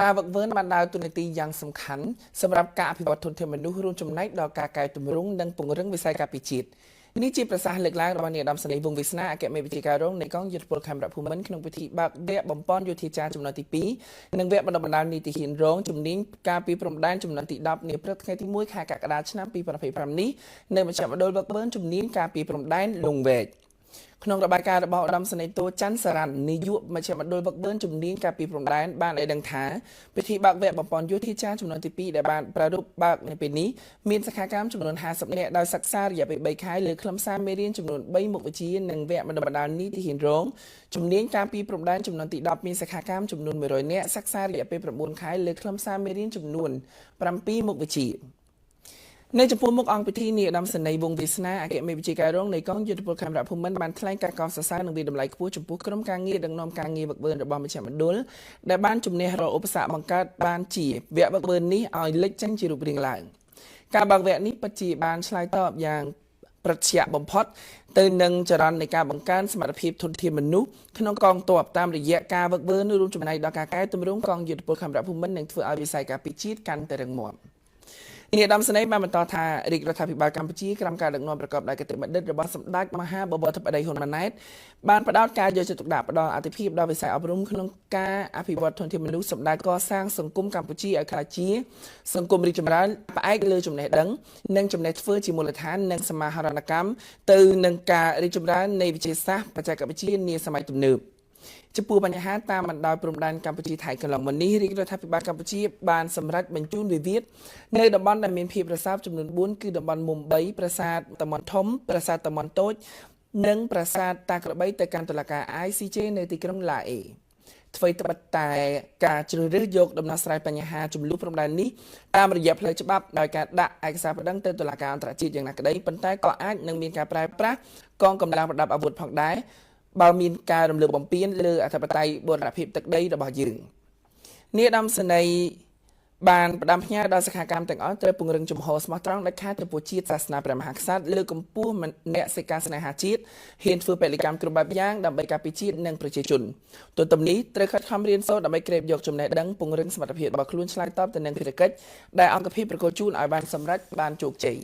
ការវឹកវើបានដើរតួនាទីយ៉ាងសំខាន់សម្រាប់ការអភិវឌ្ឍធនធានមនុស្សរួមចំណែកដល់ការកែតម្រង់និងពង្រឹងវិស័យការពារជាតិនេះជាប្រសាសន៍លើកឡើងរបស់នាយឧត្តមសេនីយ៍វង្សវាសនាអគ្គមេវិទ្យាការរងនៃកងយុទ្ធពលខេមរៈភូមិន្ទក្នុងពិធីបើកវគ្គបំពេញយោធាចារចំនួនទី2និងវគ្គបណ្ដុះបណ្ដាលនីតិហ៊ានរងជំនាញការពីព្រំដែនចំនួនទី10នាព្រឹកថ្ងៃទី1ខែកក្កដាឆ្នាំ2025នេះនៅមជ្ឈមណ្ឌលវឹកវើជំនាញការពីព្រំដែនលង្វែកក្នុងរបាយការណ៍របស់ឧត្តមសេនីយ៍តួច័ន្ទសារ៉ាន់នាយកមជ្ឈមណ្ឌលវឹកវើជំនាញការពីព្រំដែនបានឲ្យដឹងថាពិធីបើកវគ្គបំពេញយោធាចារចំនួនទី2ដែលបានប្រារព្ធបើកនៅពេលនេះមានសិក្ខាកាមចំនួន50នាក់ដោយសិក្សារយៈពេល3ខែលើខ្លឹមសារមេរៀនចំនួន3មុខវិជ្ជានិងវគ្គបណ្ដុះបណ្ដាលនីតិហ៊ានរងជំនាញការពីព្រំដែនចំនួនទី10មានសិក្ខាកាមចំនួន100នាក់សិក្សារយៈពេល9ខែលើខ្លឹមសារមេរៀនចំនួន7មុខវិជ្ជានៅចំពោះមុខអង្គពិធីនាយឧត្តមសេនីយ៍វង្សវាសនាអគ្គមេវិទ្យាការរងនៃកងយុទ្ធពលខេមរៈភូមិន្ទបានថ្លែងការកោតសរសើរនិងវិតម្លៃខ្ពស់ចំពោះក្រុមការងារដឹកនាំការងារវឹកវើរបស់មជ្ឈមណ្ឌលដែលបានជំនះរាល់ឧបសគ្គបង្កើតបានជាវគ្គវឹកវើនេះឲ្យលេចចេញជារូបរាងឡើងការបើកវគ្គនេះពិតជាបានឆ្លើយតបយ៉ាងប្រតិយបំផុតទៅនឹងចរន្តនៃការបង្កើនសមត្ថភាពធនធានមនុស្សក្នុងកងទ័ពតាមរយៈការវឹកវើរួមចំណែកដល់ការកែតម្រង់កងយុទ្ធពលខេមរៈភូមិន្ទនិងធ្វើឲ្យវិស័យការពារជាតិកាន់តែរឹងមាំនាយឧត្តមសេនីយ៍បានបន្តថារាជរដ្ឋាភិបាលកម្ពុជាក្រោមការដឹកនាំប្រកបដោយគតិបណ្ឌិតរបស់សម្ដេចមហាបវរធិបតីហ៊ុនម៉ាណែតបានផ្ដោតការយកចិត្តទុកដាក់ផ្ដល់អាទិភាពដល់វិស័យអប់រំក្នុងការអភិវឌ្ឍធនធានមនុស្សសម្ដេចកសាងសង្គមកម្ពុជាឲ្យក្លាយជាសង្គមរីកចម្រើនផ្អែកលើចំណេះដឹងនិងចំណេះធ្វើជាមូលដ្ឋាននិងសមាហរណកម្មទៅនឹងការរីកចម្រើននៃវិទ្យាសាស្ត្របច្ចេកវិទ្យានាសម័យទំនើបចំពោះបញ្ហាតាមបណ្ដោយព្រំដែនកម្ពុជាថៃកន្លងមកនេះរាជរដ្ឋាភិបាលកម្ពុជាបានសម្រេចបញ្ជូនវិវាទនៅតំបន់ដែលមានភាពរសើបចំនួន4គឺតំបន់មុំ3ប្រាសាទតំបន់ធំប្រាសាទតំបន់តូចនិងប្រាសាទតាក្របីទៅកាន់តុលាការ ICJ នៅទីក្រុងឡាអេអ្វីត្បិតតែការជ្រើសរើសយកដំណោះស្រាយបញ្ហាចំនួនព្រំដែននេះតាមរយៈផ្លូវច្បាប់ដោយការដាក់ឯកសារប្តឹងទៅតុលាការអន្តរជាតិយ៉ាងណាក្តីប៉ុន្តែក៏អាចនឹងមានការប្រែប្រាស់កងកម្លាំងប្រដាប់អាវុធផងដែរបើមានការរំលោភបំពានលើអធិបតេយ្យបូរណភាពទឹកដីរបស់យើងនាយឧត្តមសេនីយ៍បានផ្ដាំផ្ញើដល់សិក្ខាកាមទាំងអស់ត្រូវពង្រឹងជំហរស្មោះត្រង់ដាច់ខាតចំពោះជាតិសាសនាព្រះមហាក្សត្រលើកកម្ពស់អ្នកសេការស្នេហាជាតិហ៊ានធ្វើបេតិកម្មគ្រប់បែបយ៉ាងដើម្បីការពារជាតិនិងប្រជាជនទន្ទឹមនេះត្រូវខិតខំរៀនសូត្រដើម្បីក្រេបយកចំណេះដឹងពង្រឹងសមត្ថភាពរបស់ខ្លួនឆ្លើយតបទៅនឹងភារកិច្ចដែលអង្គភាពប្រកួតជូនឲ្យបានសម្រេចបានជោគជ័យ